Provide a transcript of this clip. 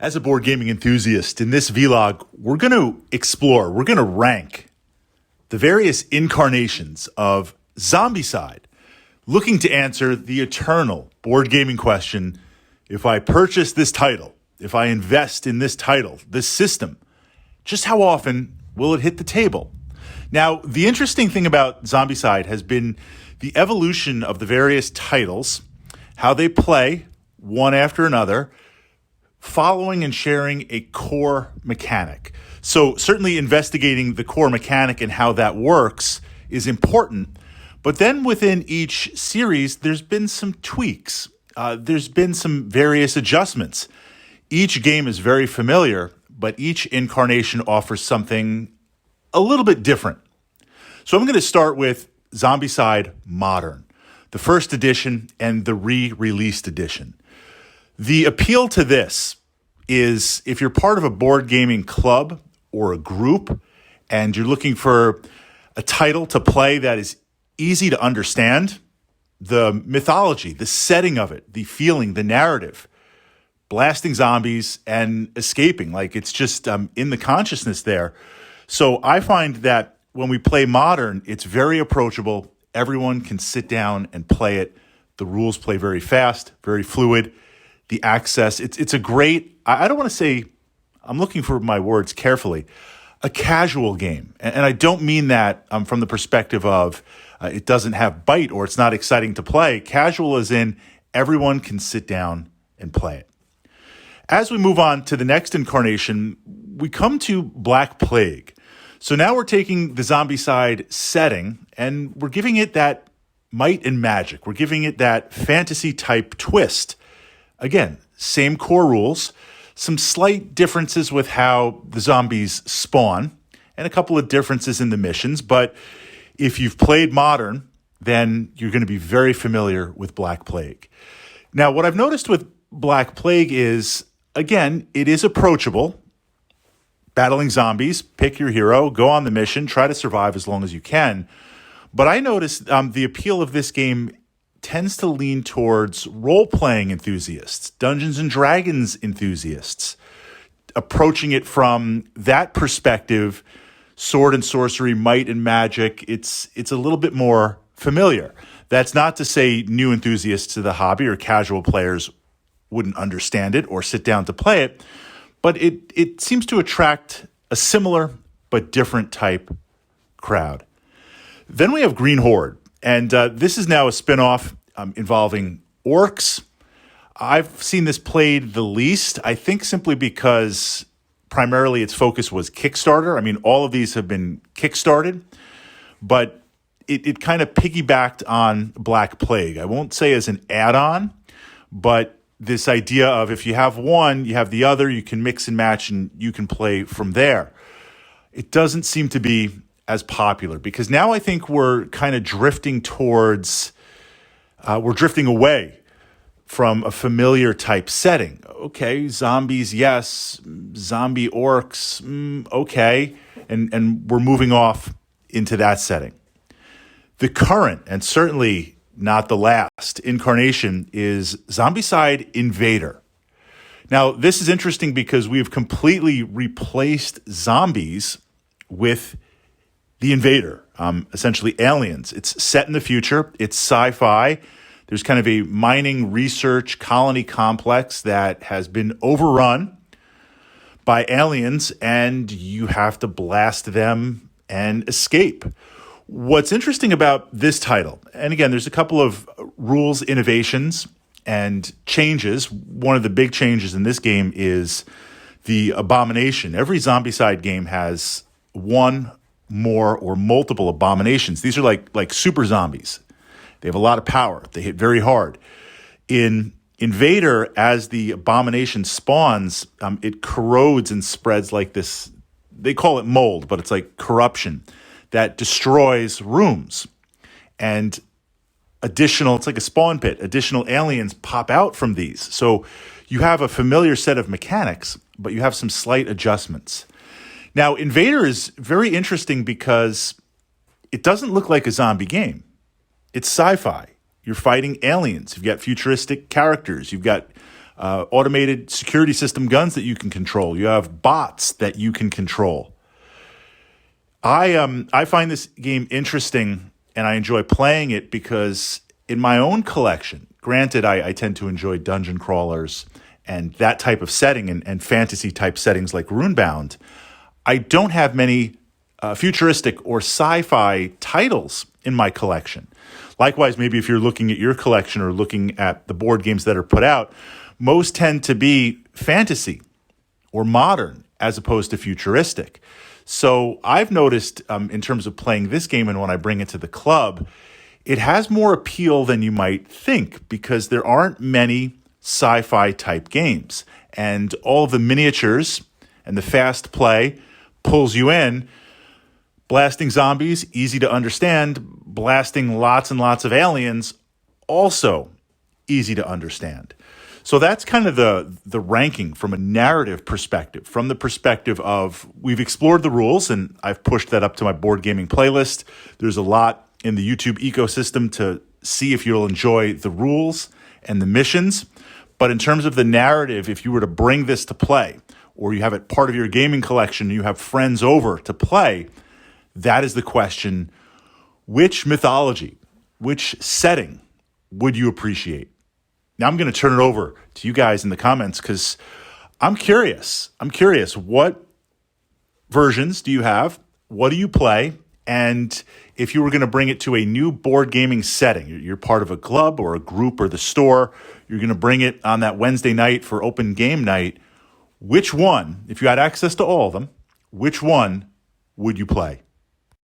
As a board gaming enthusiast, in this vlog, we're going to explore, we're going to rank the various incarnations of Zombicide, looking to answer the eternal board gaming question: if I purchase this title, if I invest in this title, this system, just how often will it hit the table? Now, the interesting thing about Zombicide has been the evolution of the various titles, how they play one after another, following and sharing a core mechanic. So certainly investigating the core mechanic and how that works is important. But then within each series, there's been some tweaks. There's been some various adjustments. Each game is very familiar, but each incarnation offers something a little bit different. So I'm going to start with Zombicide Modern, the first edition and the re-released edition. The appeal to this is if you're part of a board gaming club or a group and you're looking for a title to play that is easy to understand, the mythology, the setting of it, the feeling, the narrative, blasting zombies and escaping, like it's just in the consciousness there. So I find that when we play Modern, it's very approachable. Everyone can sit down and play it. The rules play very fast, very fluid. The access, it's a great, I don't want to say, I'm looking for my words carefully, a casual game. And I don't mean that from the perspective of it doesn't have bite or it's not exciting to play. Casual as in everyone can sit down and play it. As we move on to the next incarnation, we come to Black Plague. So now we're taking the Zombicide setting and we're giving it that might and magic. We're giving it that fantasy type twist. Again, same core rules, some slight differences with how the zombies spawn, and a couple of differences in the missions. But if you've played Modern, then you're going to be very familiar with Black Plague. Now, what I've noticed with Black Plague is, again, it is approachable. Battling zombies, pick your hero, go on the mission, try to survive as long as you can. But I noticed the appeal of this game tends to lean towards role-playing enthusiasts, Dungeons and Dragons enthusiasts, approaching it from that perspective, sword and sorcery, might and magic. It's a little bit more familiar. That's not to say new enthusiasts to the hobby or casual players wouldn't understand it or sit down to play it, but it seems to attract a similar but different type crowd. Then we have Green Horde. And this is now a spinoff involving orcs. I've seen this played the least, I think simply because primarily its focus was Kickstarter. I mean, all of these have been Kickstarted, but it kind of piggybacked on Black Plague. I won't say as an add-on, but this idea of if you have one, you have the other, you can mix and match and you can play from there. It doesn't seem to be as popular because now I think we're kind of drifting towards, we're drifting away from a familiar type setting. Okay, zombies, yes. Zombie orcs, okay. And we're moving off into that setting. The current, and certainly not the last, incarnation is Zombicide Invader. Now, this is interesting because we've completely replaced zombies with the Invader, essentially aliens. It's set in the future. It's sci-fi. There's kind of a mining research colony complex that has been overrun by aliens, and you have to blast them and escape. What's interesting about this title, and again, there's a couple of rules, innovations, and changes. One of the big changes in this game is the abomination. Every Zombicide game has one more or multiple abominations. These are like super zombies. They have a lot of power. They hit very hard. In Invader, as the abomination spawns, it corrodes and spreads like this. They call it mold, but it's like corruption that destroys rooms. And it's like a spawn pit. Additional aliens pop out from these. So you have a familiar set of mechanics, but you have some slight adjustments. Now, Invader is very interesting because it doesn't look like a zombie game. It's sci-fi. You're fighting aliens. You've got futuristic characters. You've got automated security system guns that you can control. You have bots that you can control. I find this game interesting, and I enjoy playing it because in my own collection, granted, I tend to enjoy dungeon crawlers and that type of setting and fantasy type settings like Runebound. I don't have many futuristic or sci-fi titles in my collection. Likewise, maybe if you're looking at your collection or looking at the board games that are put out, most tend to be fantasy or modern as opposed to futuristic. So I've noticed in terms of playing this game and when I bring it to the club, it has more appeal than you might think because there aren't many sci-fi type games. And all the miniatures and the fast play pulls you in. Blasting zombies, easy to understand. Blasting lots and lots of aliens, also easy to understand. So that's kind of the ranking from a narrative perspective, from the perspective of we've explored the rules, and I've pushed that up to my board gaming playlist. There's a lot in the YouTube ecosystem to see if you'll enjoy the rules and the missions. But in terms of the narrative, if you were to bring this to play, or you have it part of your gaming collection, you have friends over to play, that is the question. Which mythology, which setting would you appreciate? Now I'm going to turn it over to you guys in the comments because I'm curious. What versions do you have? What do you play? And if you were going to bring it to a new board gaming setting, you're part of a club or a group or the store, you're going to bring it on that Wednesday night for open game night, which one, if you had access to all of them, which one would you play?